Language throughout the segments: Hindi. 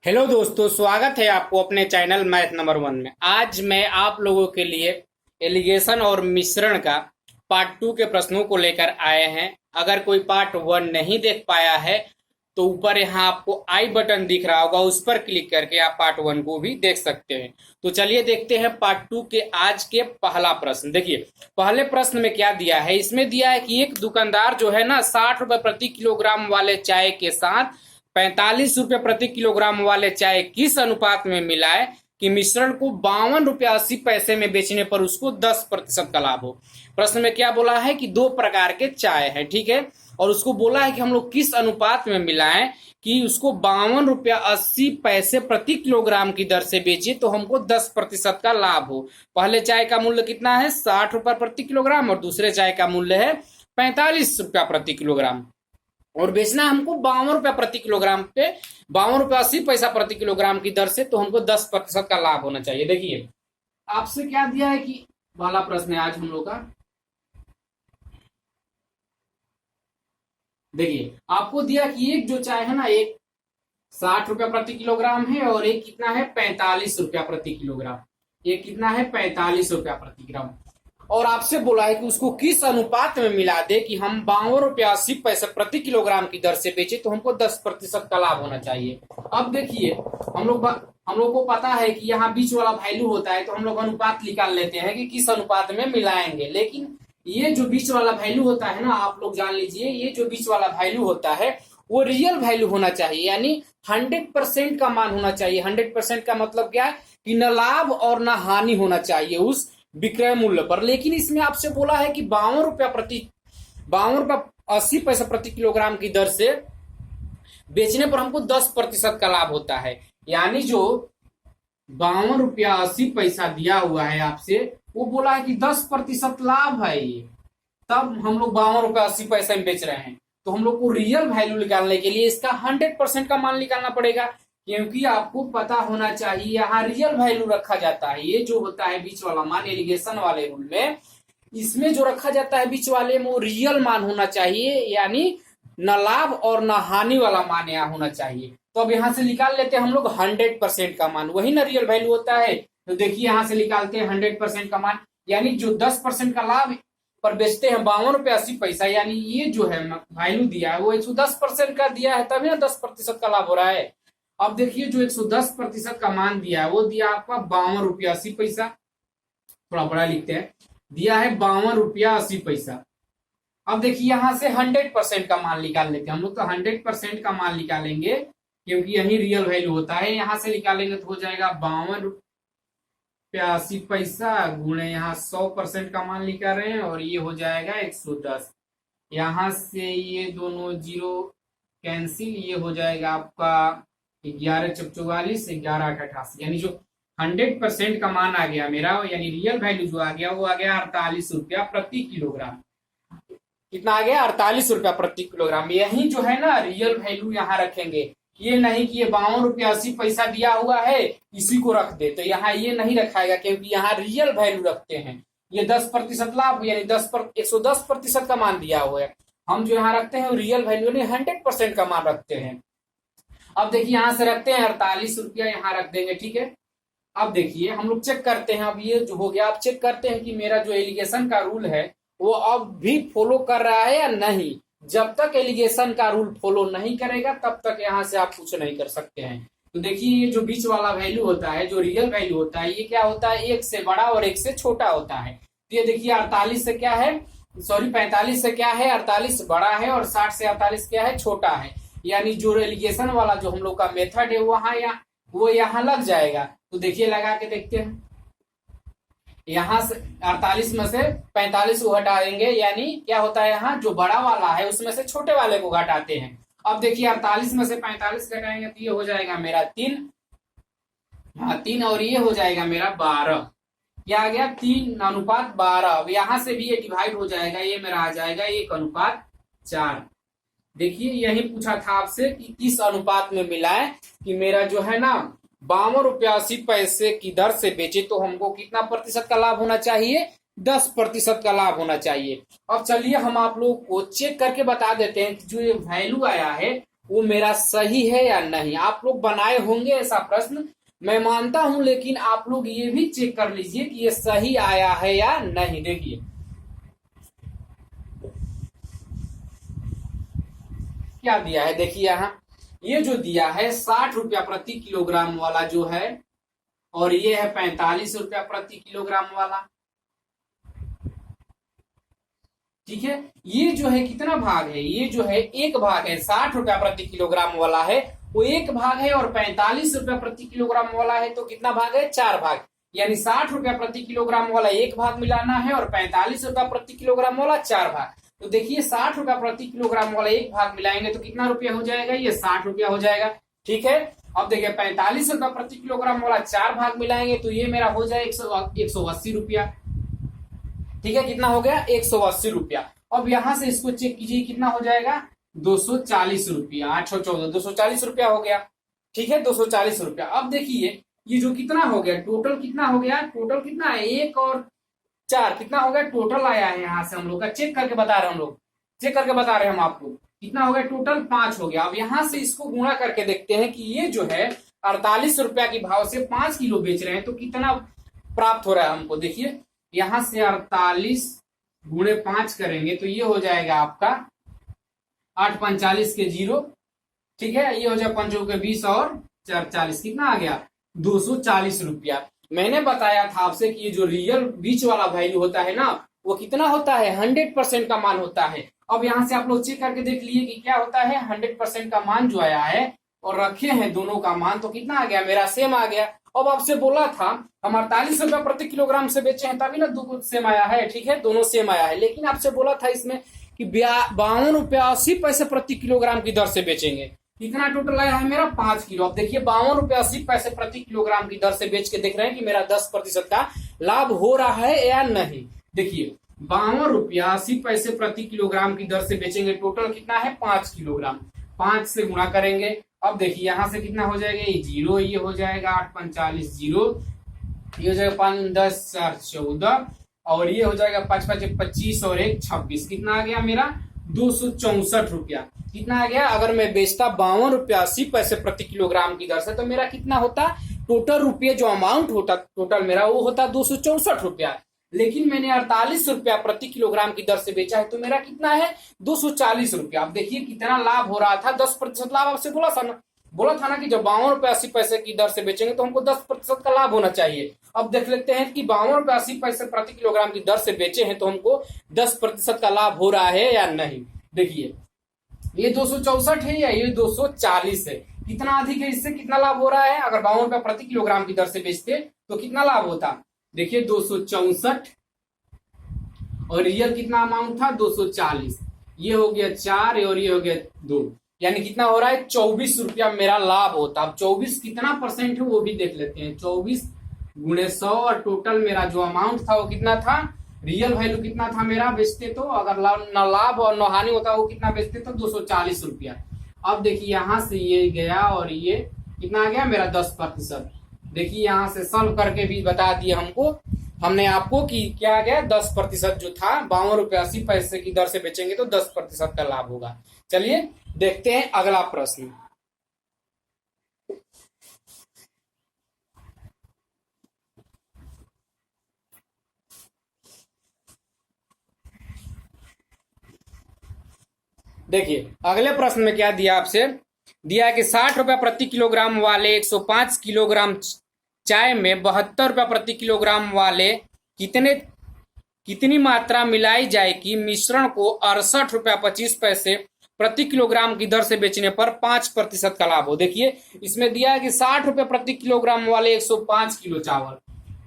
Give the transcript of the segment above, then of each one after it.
हेलो दोस्तों, स्वागत है आपको अपने चैनल मैथ नंबर 1 में। आज मैं आप लोगों के लिए एलिगेशन और मिश्रण का पार्ट 2 के प्रश्नों को लेकर आए हैं। अगर कोई पार्ट 1 नहीं देख पाया है तो ऊपर यहाँ आपको आई बटन दिख रहा होगा, उस पर क्लिक करके आप पार्ट 1 को भी देख सकते हैं। तो चलिए देखते हैं पार्ट 2 के आज के पहला प्रश्न। देखिए पहले प्रश्न में क्या दिया है। इसमें दिया है कि एक दुकानदार जो है ना 60 रुपए प्रति किलोग्राम वाले चाय के साथ 45 रुपए प्रति किलोग्राम वाले चाय किस अनुपात में मिलाए कि मिश्रण को 52 रुपया 80 पैसे में बेचने पर उसको 10% का लाभ हो। प्रश्न में क्या बोला है कि दो प्रकार के चाय है, ठीक है, और उसको बोला है कि हम लोग किस अनुपात में मिलाएं कि उसको 52 रुपया 80 पैसे प्रति किलोग्राम की दर से बेचे तो हमको 10% का लाभ हो। पहले चाय का मूल्य कितना है 60 रुपया प्रति किलोग्राम और दूसरे चाय का मूल्य है 45 रुपया प्रति किलोग्राम, और बेचना हमको 52 रुपया प्रति किलोग्राम पे 52 रुपया 80 पैसा प्रति किलोग्राम की दर से, तो हमको 10% का लाभ होना चाहिए। देखिए आपसे क्या दिया है कि वाला प्रश्न है आज हम लोग का। देखिए आपको दिया कि एक जो चाय है ना, एक 60 रुपया प्रति किलोग्राम है और एक कितना है 45 रुपया प्रति किलोग्राम। एक कितना है 45 रुपया प्रति ग्राम, और आपसे बोला है कि उसको किस अनुपात में मिला दे कि हम 52 रुपया 80 पैसे प्रति किलोग्राम की दर से बेचे तो हमको 10% का लाभ होना चाहिए। अब देखिए हम लोग को पता है कि यहाँ बीच वाला वैल्यू होता है, तो हम लोग अनुपात निकाल लेते हैं कि किस अनुपात में मिलाएंगे। लेकिन ये जो बीच वाला वैल्यू होता है ना, आप लोग जान लीजिए, ये जो बीच वाला वैल्यू होता है वो रियल वैल्यू होना चाहिए, यानी 100% का मान होना चाहिए। 100% का मतलब क्या है कि न लाभ और न हानि होना चाहिए उस विक्रय मूल्य पर। लेकिन इसमें आपसे बोला है कि 52 रुपया 80 पैसे प्रति किलोग्राम की दर से बेचने पर हमको 10% का लाभ होता है, यानी जो 52 रुपया 80 पैसा दिया हुआ है आपसे, वो बोला है कि 10% लाभ है ये, तब हम लोग 52 रुपया 80 पैसे में बेच रहे हैं। तो हम लोग को रियल वैल्यू निकालने के लिए इसका 100% का मान निकालना पड़ेगा, क्योंकि आपको पता होना चाहिए यहाँ रियल वैल्यू रखा जाता है। ये जो होता है बीच वाला मान एलिगेशन वाले रूल में, इसमें जो रखा जाता है बीच वाले में वो रियल मान होना चाहिए, यानी न लाभ और न हानि वाला मान यहाँ होना चाहिए। तो अब यहाँ से निकाल लेते हैं हम लोग 100% का मान, वही ना रियल वैल्यू होता है। तो देखिए यहाँ से निकालते हैं 100% का मान, यानी जो 10% का लाभ पर बेचते हैं 52 रुपया 80 पैसा, यानी ये जो है वैल्यू दिया है वो 110% का दिया है, तभी ना 10% का लाभ हो रहा है। अब देखिए जो 110% का मान दिया है वो दिया आपका 52 रुपया 80 पैसा, थोड़ा बड़ा लिखते हैं, दिया है 52 रुपया 80 पैसा। अब देखिए यहां से 100% का मान निकाल लेते हैं हम लोग। तो 100% का मान निकालेंगे क्योंकि यही रियल वैल्यू होता है। यहां से निकालेंगे तो हो जाएगा 52 रुपया 80 पैसा गुणे यहाँ 100% का मान निकाल रहे हैं, और ये हो जाएगा 110। यहां से ये दोनों जीरो कैंसिल, ये हो जाएगा आपका 11 × 44 11 × 88, यानी जो 100% का मान आ गया मेरा, यानी रियल वैल्यू जो आ गया वो आ गया 48 रुपया प्रति किलोग्राम। कितना आ गया 48 रुपया प्रति किलोग्राम। यही जो है ना रियल वैल्यू यहाँ रखेंगे, ये नहीं कि ये 52 रुपया 80 पैसा दिया हुआ है इसी को रख दे, तो यहाँ ये नहीं रखाएगा क्योंकि यहाँ रियल वैल्यू रखते हैं। ये 10% लाभ यानी 110% का मान दिया हुआ है, हम जो यहाँ रखते हैं रियल वैल्यू नहीं 100% का मान रखते हैं। अब देखिए यहां से रखते हैं 48 रुपया, यहाँ रख देंगे, ठीक है। अब देखिए हम लोग चेक करते हैं, अब ये जो हो गया, अब चेक करते हैं कि मेरा जो एलिगेशन का रूल है वो अब भी फॉलो कर रहा है या नहीं। जब तक एलिगेशन का रूल फॉलो नहीं करेगा तब तक यहाँ से आप कुछ नहीं कर सकते हैं। तो देखिए ये जो बीच वाला वैल्यू होता है, जो रियल वैल्यू होता है, ये क्या होता है, एक से बड़ा और एक से छोटा होता है। तो ये देखिए 48 से क्या है, सॉरी 45 से क्या है, 48 बड़ा है, और 60 से 48 क्या है, छोटा है। यानी जो एलिगेशन वाला जो हम लोग का मेथड है वो यहाँ लग जाएगा। तो देखिए लगा के देखते हैं, यहाँ से 48 में से 45 को हटा देंगे, यानी क्या होता है यहाँ जो बड़ा वाला है उसमें से छोटे वाले को घटाते हैं। अब देखिए 48 में से 45 घटाएंगे तो ये हो जाएगा मेरा 3, हाँ 3, और ये हो जाएगा मेरा 12। क्या आ गया 3:12। अब यहाँ से भी ये डिवाइड हो जाएगा, ये मेरा आ जाएगा 1:4। देखिए यही पूछा था आपसे कि किस अनुपात में मिलाएं कि मेरा जो है ना 52 रुपया 80 पैसे की दर से बेचे तो हमको कितना प्रतिशत का लाभ होना चाहिए, 10% का लाभ होना चाहिए। अब चलिए हम आप लोगों को चेक करके बता देते हैं कि जो ये वैल्यू आया है वो मेरा सही है या नहीं। आप लोग बनाए होंगे ऐसा प्रश्न, मैं मानता हूं, लेकिन आप लोग ये भी चेक कर लीजिए कि ये सही आया है या नहीं। देखिए क्या दिया है, देखिए यहाँ ये जो दिया है 60 रुपया प्रति किलोग्राम वाला जो है, और ये है 45 रुपया प्रति किलोग्राम वाला। ठीक है, ये जो है कितना भाग है, ये जो है एक भाग है। 60 रुपया प्रति किलोग्राम वाला है वो एक भाग है, और 45 रुपया प्रति किलोग्राम वाला है तो कितना भाग है, 4 भाग। यानी 60 रुपया प्रति किलोग्राम वाला एक भाग मिलाना है, और 45 रुपया प्रति किलोग्राम वाला 4 भाग। तो देखिए 60 रुपया प्रति किलोग्राम वाला एक भाग मिलाएंगे तो कितना रुपया हो जाएगा, ये 60 रुपया हो जाएगा। ठीक है, अब देखिए 45 रुपया प्रति किलोग्राम वाला 4 भाग मिलाएंगे तो ये मेरा हो जाएगा 180 रुपया। ठीक है, कितना हो गया, 180 रुपया। अब यहां से इसको चेक कीजिए कितना हो जाएगा, 240 रुपया। 814 240 रुपया हो गया। ठीक है, 240 रुपया। अब देखिए ये जो कितना हो गया, टोटल कितना हो गया, टोटल कितना है, 1 और 4 कितना हो गया, टोटल आया है यहाँ से हम लोग का, चेक करके बता रहे हैं हम लोग, चेक करके बता रहे हैं हम आपको कितना हो गया, टोटल 5 हो गया। अब यहाँ से इसको गुणा करके देखते हैं कि ये जो है 48 रुपया के भाव से 5 किलो बेच रहे हैं तो कितना प्राप्त हो रहा है हमको। देखिए यहां से 48 गुणे 5 करेंगे तो ये हो जाएगा आपका 8 45 के 0। ठीक है, ये हो जाएगा 5 के 20 और 4 40, कितना आ गया, 240 रुपया। मैंने बताया था आपसे कि ये जो रियल बीच वाला वैल्यू होता है ना, वो कितना होता है, 100% का मान होता है। अब यहाँ से आप लोग चेक करके देख लिए कि क्या होता है, 100% का मान जो आया है और रखे हैं दोनों का मान, तो कितना आ गया, मेरा सेम आ गया। अब आपसे बोला था हम 48 रुपया प्रति किलोग्राम से बेचे हैं तभी ना दो सेम आया है। ठीक है, दोनों सेम आया है, लेकिन आपसे बोला था इसमें कि 52 रुपया 80 पैसे प्रति किलोग्राम की दर से बेचेंगे। कितना टोटल आया है मेरा, 5 किलो। अब देखिए 52 रुपया 80 पैसे प्रति किलोग्राम की दर से बेच के देख रहे हैं कि मेरा 10% का लाभ हो रहा है या नहीं। देखिए 52 रुपया 80 पैसे प्रति किलोग्राम की दर से बेचेंगे, टोटल कितना है, 5 किलोग्राम। 5 से गुणा करेंगे, अब देखिए यहां से कितना हो जाएगा, ये 0, ये हो जाएगा 8 45 0, ये हो जाएगा 5 10 4 14, और ये हो जाएगा 5 5 25 और 1 26, कितना आ गया मेरा, 264 रुपया। कितना आ गया, अगर मैं बेचता 52 रुपया 80 पैसे प्रति किलोग्राम की दर से तो मेरा कितना होता, टोटल रुपये जो अमाउंट होता टोटल मेरा वो होता 264 रुपया। लेकिन मैंने 48 रुपया प्रति किलोग्राम की दर से बेचा है तो मेरा कितना है, 240 रुपया। अब देखिए कितना लाभ हो रहा था, 10% लाभ। आपसे बोला था ना कि जब 52 रुपया 80 पैसे की दर से बेचेंगे तो हमको 10% का लाभ होना चाहिए। अब देख लेते हैं कि 52 रुपया 80 पैसे प्रति किलोग्राम की दर से बेचे हैं तो हमको 10% का लाभ हो रहा है या नहीं। देखिए ये 264 है या ये 240 है, कितना अधिक है, इससे कितना लाभ हो रहा है। अगर 52 रुपया प्रति किलोग्राम की दर से बेचते तो कितना लाभ होता, देखिए 264 और रियल कितना अमाउंट था, 240, ये हो गया 4 और ये हो गया 2, यानी कितना हो रहा है, 24 रुपया मेरा लाभ होता। अब 24 कितना परसेंट है वो भी देख लेते हैं, 24 गुणे 100, और टोटल मेरा जो अमाउंट था वो कितना था, रियल वैल्यू कितना था मेरा बेचते तो, अगर न लाभ और न हानि होता वो कितना बेचते तो 240 रुपया। अब देखिए यहां से ये गया और ये कितना आ गया मेरा 10%। देखिए यहां से सॉल्व करके भी बता दिए हमने आपको कि क्या आ गया, 10% जो था, 52 रुपया 80 पैसे की दर से बेचेंगे तो 10% का लाभ होगा। चलिए देखते हैं अगला प्रश्न। देखिए अगले प्रश्न में क्या दिया, आपसे दिया है कि 60 रुपया प्रति किलोग्राम वाले 105 किलोग्राम चाय में 72 रुपया प्रति किलोग्राम वाले कितनी मात्रा मिलाई जाए कि मिश्रण को 68 रुपया 25 पैसे प्रति किलोग्राम की दर से बेचने पर 5% का लाभ हो। देखिए इसमें दिया है कि 60 रुपया प्रति किलोग्राम वाले 105 किलो चावल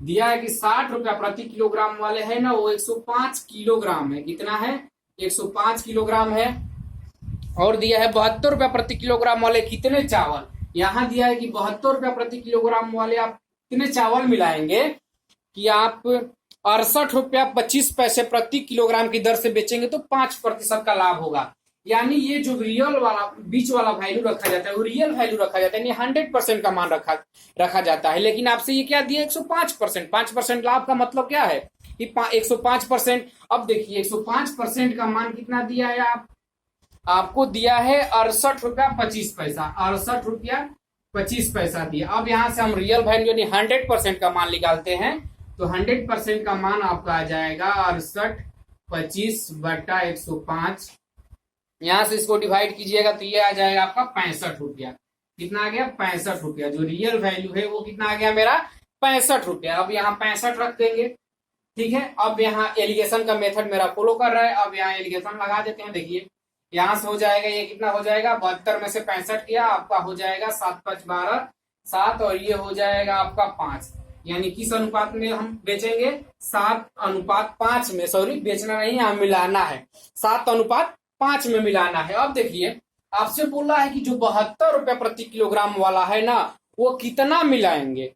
दिया है कि 60 रुपया प्रति किलोग्राम वाले है ना, वो 105 किलोग्राम है, कितना है, 105 किलोग्राम है। और दिया है 72 रुपया प्रति किलोग्राम वाले कितने चावल, यहाँ दिया है कि 72 रुपया प्रति किलोग्राम वाले आप कितने चावल मिलाएंगे कि आप 68 रुपया 25 पैसे प्रति किलोग्राम की दर से बेचेंगे तो 5% का लाभ होगा। यानी ये जो रियल वाला बीच वाला वैल्यू रखा जाता है वो रियल वैल्यू रखा जाता है, यानी 100% का मान रखा जाता है। लेकिन आपसे ये क्या दिया, 105%। 5% लाभ का मतलब क्या है कि 105%। अब देखिए 105% का मान कितना दिया है, आप आपको दिया है 68 रुपया 25 पैसा, 68 रुपया 25 पैसा दिया। अब यहाँ से हम रियल वैल्यू यानी 100% का मान निकालते हैं, तो 100% का मान आपका आ जाएगा 68 25/105। यहाँ से इसको डिवाइड कीजिएगा तो ये आ जाएगा आपका 65 रुपया। कितना आ गया? 65 रुपया। जो रियल वैल्यू है वो कितना आ गया मेरा? 65 रुपया। अब यहाँ 65 रख देंगे, ठीक है। अब यहाँ एलिगेशन का मेथड मेरा फॉलो कर रहा है, अब यहाँ एलिगेशन लगा देते हैं। देखिए यहाँ से हो जाएगा, ये कितना हो जाएगा? 72 में से 65 किया, आपका हो जाएगा 7 5 12 7, और ये हो जाएगा आपका 5। यानी किस अनुपात में हम बेचेंगे? 7:5 में, सॉरी बेचना नहीं, यहाँ मिलाना है, 7:5 में मिलाना है। अब देखिए आपसे बोल रहा है कि जो 72 रुपया प्रति किलोग्राम वाला है ना, वो कितना मिलाएंगे,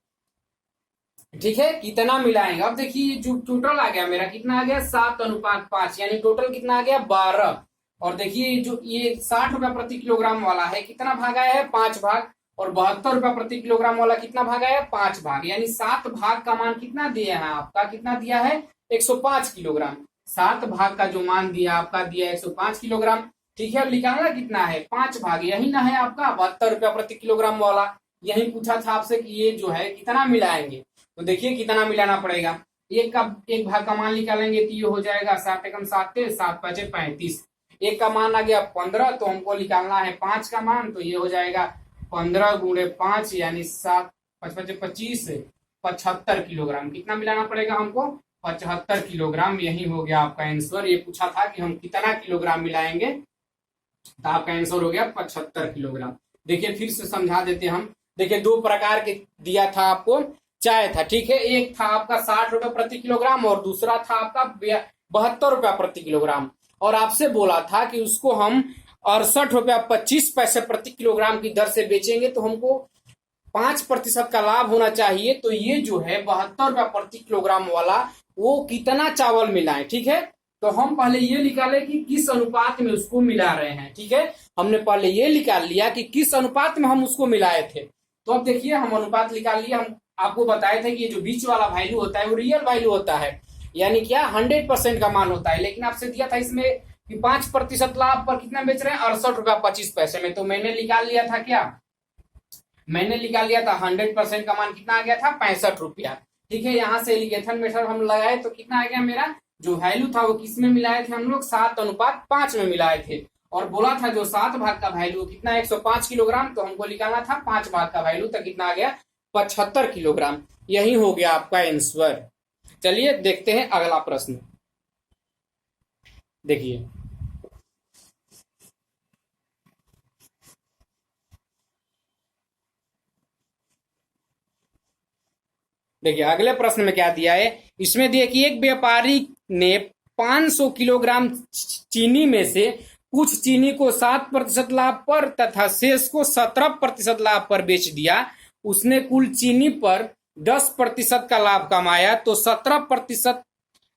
ठीक है, कितना मिलाएंगे। अब देखिए जो टोटल आ गया मेरा, कितना आ गया? 7:5, यानी टोटल कितना आ गया? 12। और देखिए जो ये 60 रुपया प्रति किलोग्राम वाला है, कितना भाग आया है? 5 भाग। और 72 रुपया प्रति किलोग्राम वाला कितना भाग आया है? 5 भाग। यानी 7 भाग का मान कितना दिया है आपका? कितना दिया है? 105 किलोग्राम। 7 भाग का जो मान दिया आपका, दिया 105 किलोग्राम, ठीक है। अब निकालना कितना है? 5 भाग। यही ना है आपका 72 रुपया प्रति किलोग्राम वाला, यही पूछा था आपसे कि ये जो है कितना मिलाएंगे। तो देखिए कितना मिलाना पड़ेगा। एक भाग का मान निकालेंगे तो ये हो जाएगा 7 एकम 7 7 5 35। एक का मान आ गया 15, तो हमको निकालना है 5 का मान, तो ये हो जाएगा 15 गुणे 5 यानी 7 5 5 25 75 किलोग्राम। कितना मिलाना पड़ेगा हमको? 75 किलोग्राम। यही हो गया आपका आंसर। ये पूछा था कि हम कितना किलोग्राम मिलाएंगे, तो आपका आंसर हो गया 75 किलोग्राम। देखिए फिर से समझा देते हम। देखिए 2 प्रकार के दिया था आपको चाय था, ठीक है। एक था आपका 60 रुपया प्रति किलोग्राम और दूसरा था आपका 72 रुपया प्रति किलोग्राम। और आपसे बोला था कि उसको हम 68 रुपया 25 पैसे प्रति किलोग्राम की दर से बेचेंगे, तो हमको 5% का लाभ होना चाहिए। तो ये जो है 72 रुपया प्रति किलोग्राम वाला, वो कितना चावल मिलाए, ठीक है। तो हम पहले ये निकाले कि किस अनुपात में उसको मिला रहे हैं, ठीक है। हमने पहले ये निकाल लिया कि किस अनुपात में हम उसको मिलाए थे। तो अब देखिए हम अनुपात निकाल लिया। हम आपको बताए थे कि ये जो बीच वाला वैल्यू होता है वो रियल वैल्यू होता है, यानी क्या 100% का मान होता है। लेकिन आपसे दिया था इसमें कि 5% लाभ पर कितना बेच रहे हैं? 68 रुपया 25 पैसे में। तो मैंने निकाल लिया था क्या? मैंने निकाल लिया था 100% का मान कितना आ गया था? 65 रुपया, ठीक है। यहाँ से एलिगेशन मेथड हम लगाए तो कितना आ गया मेरा? जो वैल्यू था वो किस में मिलाए थे हम लोग? 7:5 में मिलाए थे। और बोला था जो 7 भाग का वैल्यू कितना? 105 किलोग्राम। तो हमको निकालना था 5 भाग का वैल्यू, तो कितना आ गया? 75 किलोग्राम। यही हो गया आपका आंसर। चलिए देखते हैं अगला प्रश्न। देखिए देखिए अगले प्रश्न में क्या दिया है। इसमें दिया कि एक व्यापारी ने 500 किलोग्राम चीनी में से कुछ चीनी को 7% लाभ पर तथा शेष को 17% लाभ पर बेच दिया। उसने कुल चीनी पर 10% का लाभ कमाया, तो 17%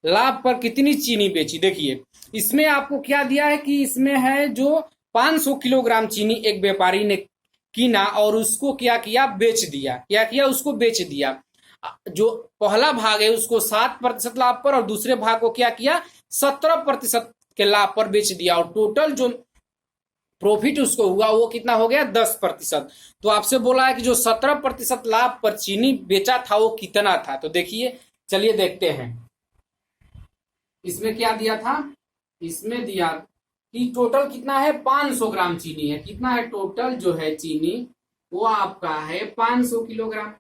लाभ पर कितनी चीनी बेची? देखिए इसमें आपको क्या दिया है कि इसमें है जो 500 किलोग्राम चीनी एक व्यापारी ने कीना और उसको क्या किया? बेच दिया। क्या किया? उसको बेच दिया। जो पहला भाग है उसको 7% लाभ पर और दूसरे भाग को क्या किया? 17% के लाभ पर बेच दिया। और टोटल जो प्रॉफिट उसको हुआ वो कितना हो गया? 10%। तो आपसे बोला है कि जो 17% लाभ पर चीनी बेचा था वो कितना था। तो देखिए चलिए देखते हैं। इसमें क्या दिया था? इसमें दिया कि टोटल कितना है? 500 ग्राम चीनी है। कितना है टोटल जो है चीनी? वो आपका है 500 किलोग्राम,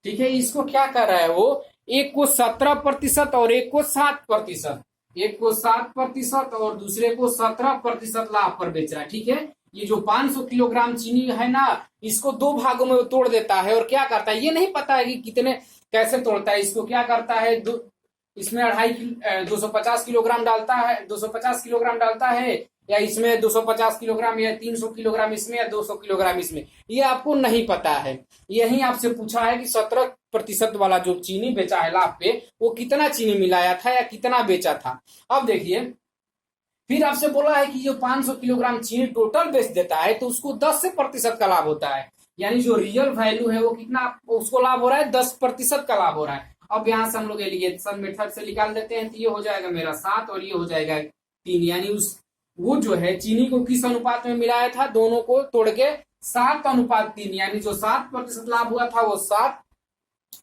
ठीक है। इसको क्या कर रहा है वो? एक को 17% और एक को 7%, एक को 7% और दूसरे को 17% लाभ पर बेच रहा है, ठीक है। ये जो 500 किलोग्राम चीनी है ना, इसको 2 भागों में तोड़ देता है। और क्या करता है ये नहीं पता है कि कितने कैसे तोड़ता है। इसको क्या करता है? इसमें 250 किलोग्राम डालता है, 250 किलोग्राम डालता है, या इसमें 250 किलोग्राम या 300 किलोग्राम इसमें या 200 किलोग्राम इसमें, ये आपको नहीं पता है। यही आपसे पूछा है कि 17% वाला जो चीनी बेचा है लाभ पे, वो कितना चीनी मिलाया था या कितना बेचा था। अब देखिए फिर आपसे बोला है कि जो 500 किलोग्राम चीनी टोटल बेच देता है तो उसको 10% का लाभ होता है। यानी जो रियल वैल्यू है वो कितना उसको लाभ हो रहा है? 10% का लाभ हो रहा है। अब यहाँ से हम लोग एलिगेशन मेथड से निकाल देते हैं, तो ये हो जाएगा मेरा 7 और ये हो जाएगा 3, यानी उस वो जो है चीनी को किस अनुपात में मिलाया था, दोनों को तोड़ के 7:3, यानी जो 7% लाभ हुआ था वो 7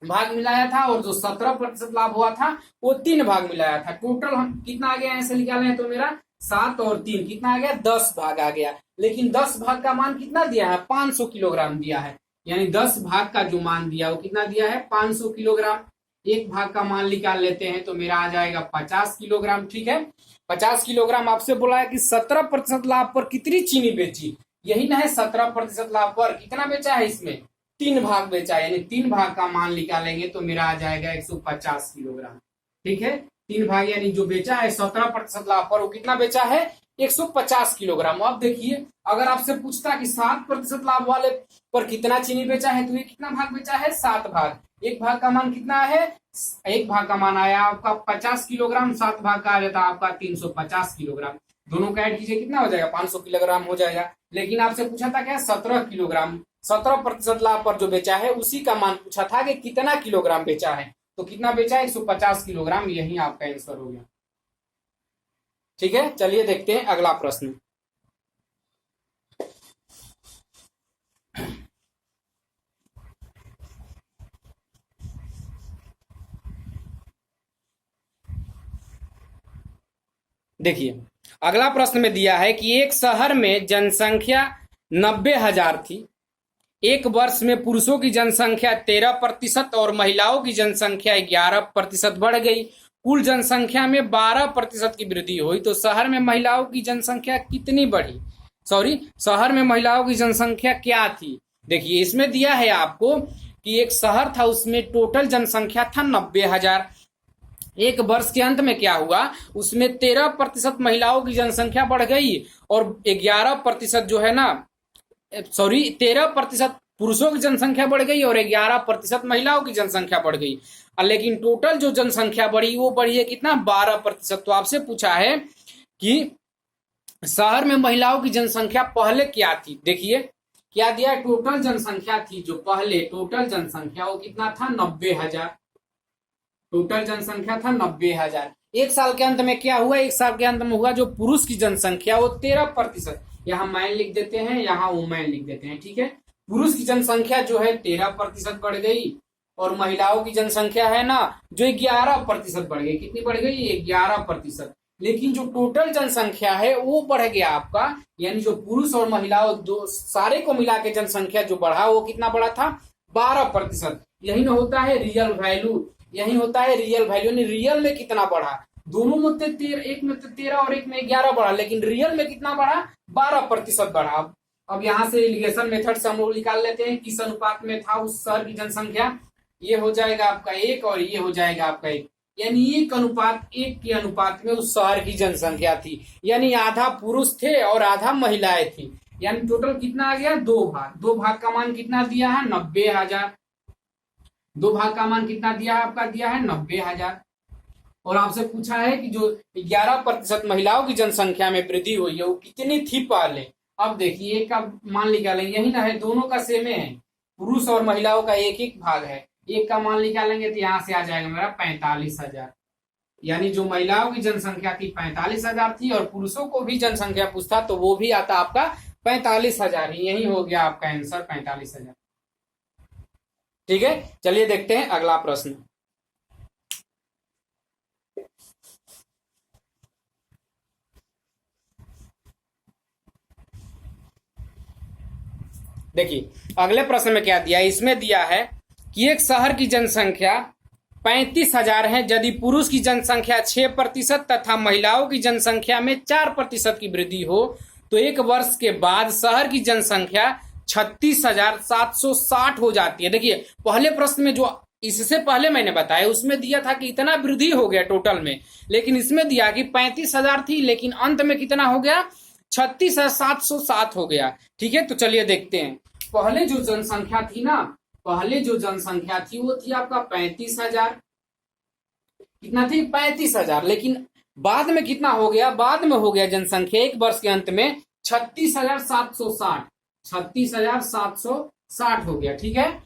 भाग मिलाया था, और जो 17% लाभ हुआ था वो 3 भाग मिलाया था। टोटल हम कितना आ गया ऐसे निकाले हैं तो मेरा 7 और 3 कितना आ गया, 10 भाग आ गया। लेकिन 10 भाग का मान कितना दिया है, 500 किलोग्राम दिया है, यानी 10 भाग का जो मान दिया वो कितना दिया है, 500 किलोग्राम। एक भाग का मान निकाल लेते हैं तो मेरा आ जाएगा 50 किलोग्राम। ठीक है, 50 किलोग्राम। आपसे बोला है कि 17% लाभ पर कितनी चीनी बेची, यही ना है, 17% लाभ पर कितना बेचा है, इसमें 3 भाग बेचा, यानी 3 भाग का मान निकालेंगे तो मेरा आ जाएगा 150 किलोग्राम। ठीक है, 3 भाग यानी जो बेचा है 17% लाभ पर वो कितना बेचा है, 150 किलोग्राम। अब देखिए अगर आपसे पूछता कि 7% लाभ वाले पर कितना चीनी बेचा है तो ये कितना भाग बेचा है, 7 भाग। एक भाग का मान कितना है, एक भाग का मान आया आपका 50 किलोग्राम, 7 भाग का आ जाता आपका 350 किलोग्राम। दोनों का ऐड कीजिए कितना हो जाएगा, 500 किलोग्राम हो जाएगा। लेकिन आपसे पूछा था क्या, 17 किलोग्राम, 17% लाभ पर जो बेचा है उसी का मान पूछा था कि कितना किलोग्राम बेचा है, तो कितना बेचा है, 150 किलोग्राम। यही आपका आंसर हो गया। ठीक है, चलिए देखते हैं अगला प्रश्न। देखिए अगला प्रश्न में दिया है कि एक शहर में जनसंख्या 90,000 थी। एक वर्ष में पुरुषों की जनसंख्या 13% और महिलाओं की जनसंख्या 11% बढ़ गई। कुल जनसंख्या में 12% की वृद्धि हुई, तो शहर में महिलाओं की जनसंख्या कितनी बढ़ी, शहर में महिलाओं की जनसंख्या क्या थी। देखिए इसमें दिया है आपको कि एक शहर था, उसमें टोटल जनसंख्या था 90,000। एक वर्ष के अंत में क्या हुआ, उसमें 13% महिलाओं की जनसंख्या बढ़ गई और 11% जो है ना, 13% पुरुषों की जनसंख्या बढ़ गई और 11% महिलाओं की जनसंख्या बढ़ गई। लेकिन टोटल जो जनसंख्या बढ़ी वो बढ़ी है कितना, 12%। तो आपसे पूछा है कि शहर में महिलाओं की जनसंख्या पहले क्या थी। देखिए क्या दिया, टोटल जनसंख्या थी जो पहले, टोटल जनसंख्या वो कितना था, 90,000। टोटल जनसंख्या था 90,000। एक साल के अंत में क्या हुआ, एक साल के अंत में हुआ जो पुरुष की जनसंख्या वो 13%, यहाँ मैन लिख देते हैं, यहाँ वुमेन लिख देते हैं। ठीक है, पुरुष की जनसंख्या जो है 13% बढ़ गई और महिलाओं की जनसंख्या है ना जो 11% बढ़ गई। कितनी बढ़ गई, 11%। लेकिन जो टोटल जनसंख्या है वो बढ़ गया आपका, यानी जो पुरुष और महिलाओं दो सारे को मिला के जनसंख्या जो बढ़ा वो कितना बढ़ा था, 12%। यही ना होता है रियल वैल्यू, यही होता है रियल वैल्यू, यानी रियल में कितना बढ़ा, दोनों में 13, एक में 13 और एक में 11 बढ़ा, लेकिन रियल में कितना बढ़ा, 12% बढ़ा। अब यहाँ से एलिगेशन मेथड से हम लोग निकाल लेते हैं किस अनुपात में था उस शहर की जनसंख्या। ये हो जाएगा आपका 1 और ये हो जाएगा आपका 1, यानी 1:1 के अनुपात में उस शहर की जनसंख्या थी, यानी आधा पुरुष थे और आधा महिलाएं थी। यानी टोटल कितना आ गया, 2 भाग। 2 भाग का मान कितना दिया है, 90,000। 2 भाग का मान कितना दिया है, आपका दिया है 90,000। और आपसे पूछा है कि जो 11% महिलाओं की जनसंख्या में वृद्धि हुई है वो कितनी थी पहले। अब देखिए एक का मान निकालेंगे, यही ना है, दोनों का सेम है, पुरुष और महिलाओं का 1-1 भाग है। एक का मान निकालेंगे तो यहाँ से आ जाएगा मेरा 45,000, यानी जो महिलाओं की जनसंख्या थी 45,000 थी और पुरुषों को भी जनसंख्या पूछता तो वो भी आता आपका 45,000 ही। यही हो गया आपका आंसर 45,000। ठीक है, चलिए देखते हैं अगला प्रश्न। देखिए अगले प्रश्न में क्या दिया है, इसमें दिया है कि एक शहर की जनसंख्या 35,000 है, यदि पुरुष की जनसंख्या 6% तथा महिलाओं की जनसंख्या में 4% की वृद्धि हो तो एक वर्ष के बाद शहर की जनसंख्या 36,760 हो जाती है। देखिए पहले प्रश्न में जो इससे पहले मैंने बताया उसमें दिया था कि इतना वृद्धि हो गया टोटल में, लेकिन इसमें दिया कि 35,000 थी लेकिन अंत में कितना हो गया, 36,760 हो गया। ठीक है, तो चलिए देखते हैं। पहले जो जनसंख्या थी ना, पहले जो जनसंख्या थी वो थी आपका 35,000। कितना थी, 35,000। लेकिन बाद में कितना हो गया, बाद में हो गया जनसंख्या एक वर्ष के अंत में 36,760, 36,760 हो गया। ठीक है,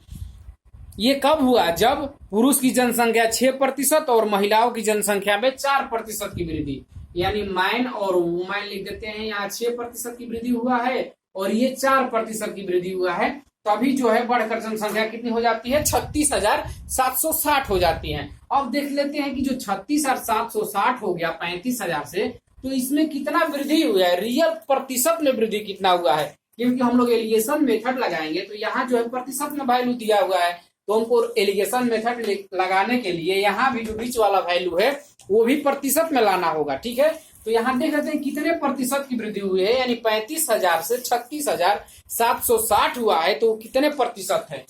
ये कब हुआ, जब पुरुष की जनसंख्या 6% और महिलाओं की जनसंख्या में 4% की वृद्धि, यानी मैन और वुमेन लिख देते हैं। यहाँ 6% की वृद्धि हुआ है और ये 4% की वृद्धि हुआ है, तभी जो है बढ़कर जनसंख्या कितनी हो जाती है, 36,760 हो जाती है। अब देख लेते हैं कि जो 36,760 हो गया 35,000 से, तो इसमें कितना वृद्धि हुआ है, रियल प्रतिशत में वृद्धि कितना हुआ है, क्योंकि हम लोग एलिगेशन मेथड लगाएंगे तो यहाँ जो है प्रतिशत में वैल्यू दिया हुआ है, तो हमको एलिगेशन मेथड लगाने के लिए यहाँ भी जो बीच वाला वैल्यू है वो भी प्रतिशत में लाना होगा। ठीक है, तो यहाँ देख लेते हैं कितने प्रतिशत की वृद्धि हुई है, यानी 35,000 से 36,760 हुआ है, तो कितने प्रतिशत है।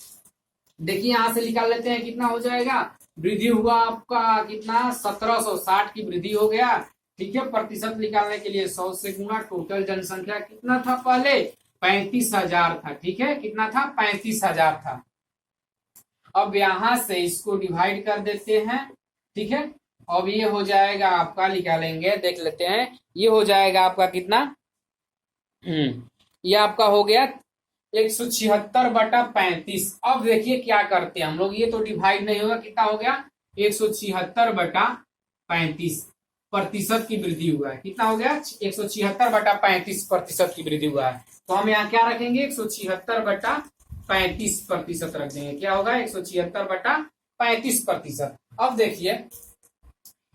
देखिए यहाँ से निकाल लेते हैं कितना हो जाएगा, वृद्धि हुआ आपका कितना, 1760 की वृद्धि हो गया। ठीक है, प्रतिशत निकालने के लिए 100 से गुणा, टोटल जनसंख्या कितना था पहले, 35,000 था। ठीक है, कितना था, 35,000 था। अब यहां से इसको डिवाइड कर देते हैं। ठीक है, अब ये हो जाएगा आपका, निकालेंगे देख लेते हैं, ये हो जाएगा आपका कितना, ये आपका हो गया 176/35। अब देखिए क्या करते हैं हम लोग, ये तो डिवाइड नहीं होगा, कितना हो गया, 176/35 प्रतिशत की वृद्धि हुआ है। कितना हो गया, 176/35 प्रतिशत की वृद्धि हुआ है। तो हम यहाँ क्या रखेंगे, 176/35 प्रतिशत रख देंगे। क्या होगा, 176/35 प्रतिशत। अब देखिए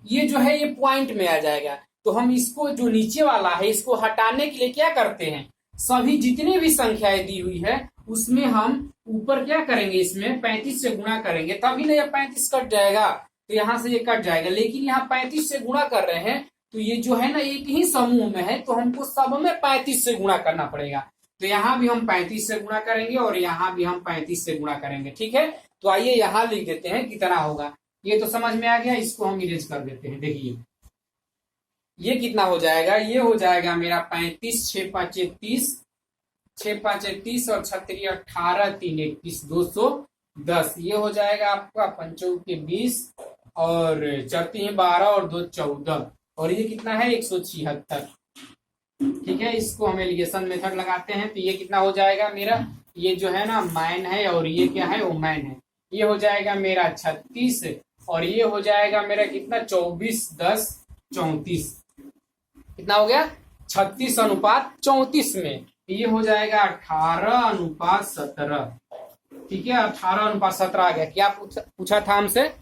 ये जो है ये पॉइंट में आ जाएगा, तो हम इसको जो नीचे वाला है इसको हटाने के लिए क्या करते हैं, सभी जितने भी संख्याएं दी हुई है उसमें हम ऊपर क्या करेंगे, इसमें 35 से गुणा करेंगे, तभी ना ये 35 कट जाएगा, तो यहाँ से ये कट जाएगा। लेकिन यहाँ 35 से गुणा कर रहे हैं तो ये जो है ना एक ही समूह में है, तो हमको सब में 35 से गुणा करना पड़ेगा। तो यहाँ भी हम 35 से गुणा करेंगे और यहाँ भी हम 35 से गुणा करेंगे। ठीक है, तो आइए यहाँ लिख देते हैं कितना होगा, ये तो समझ में आ गया, इसको हम इरेज कर देते हैं। देखिए ये कितना हो जाएगा, ये हो जाएगा मेरा 35, 6 5 30, 6 5 30 और 6 3 18, 3 21, 210। ये हो जाएगा आपका 5 के 20 और 4 3 12 और 2 14, और ये कितना है, 176। ठीक है, इसको हम एलिगेशन मेथड लगाते हैं, तो ये कितना हो जाएगा मेरा, ये जो है ना मैन है और ये क्या है, वुमेन है। ये हो जाएगा मेरा 36 और ये हो जाएगा मेरा कितना, 24 10 34। कितना हो गया, 36:34 में। ये हो जाएगा 18:17। ठीक है, 18:17 आ गया। क्या पूछा था हमसे,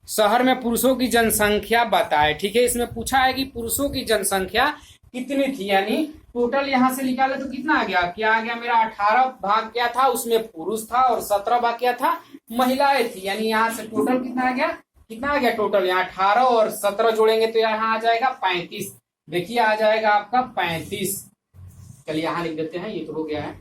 शहर में पुरुषों की जनसंख्या बताए। ठीक है, इसमें पूछा है कि पुरुषों की जनसंख्या कितनी थी, यानी टोटल यहाँ से निकाले तो कितना आ गया, क्या आ गया मेरा, 18 भाग क्या था उसमें पुरुष था और 17 भाग क्या था, महिलाएं थी। यानी यहाँ से टोटल कितना आ गया, कितना आ गया टोटल, यहाँ 18 और 17 जोड़ेंगे तो यहाँ आ जाएगा 35। देखिए आ जाएगा आपका 35। चलिए यहाँ लिख देते हैं, ये तो हो गया है।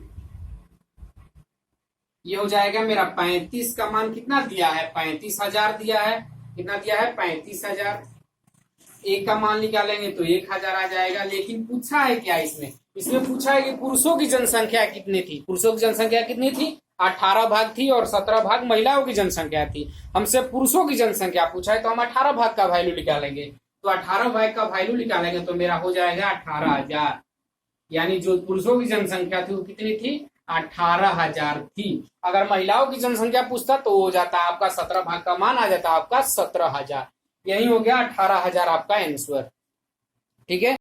ये हो जाएगा मेरा 35 का मान कितना दिया है, 35,000 दिया है। कितना दिया है, 35,000। एक का मान निकालेंगे तो 1,000 आ जाएगा। लेकिन पूछा है क्या इसमें, इसमें पूछा है कि पुरुषों की जनसंख्या कितनी थी। पुरुषों की जनसंख्या कितनी थी, 18 भाग थी और 17 भाग महिलाओं की जनसंख्या थी। हमसे पुरुषों की जनसंख्या पूछा है तो हम 18 भाग का वैल्यू निकालेंगे। तो 18 भाग का वैल्यू निकालेंगे तो मेरा हो जाएगा 18,000। यानी जो पुरुषों की जनसंख्या थी वो कितनी थी, 18,000 थी। अगर महिलाओं की जनसंख्या पूछता तो हो जाता आपका 17 भाग का मान आ जाता आपका 17,000। यही हो गया 18,000 आपका आंसर। ठीक है।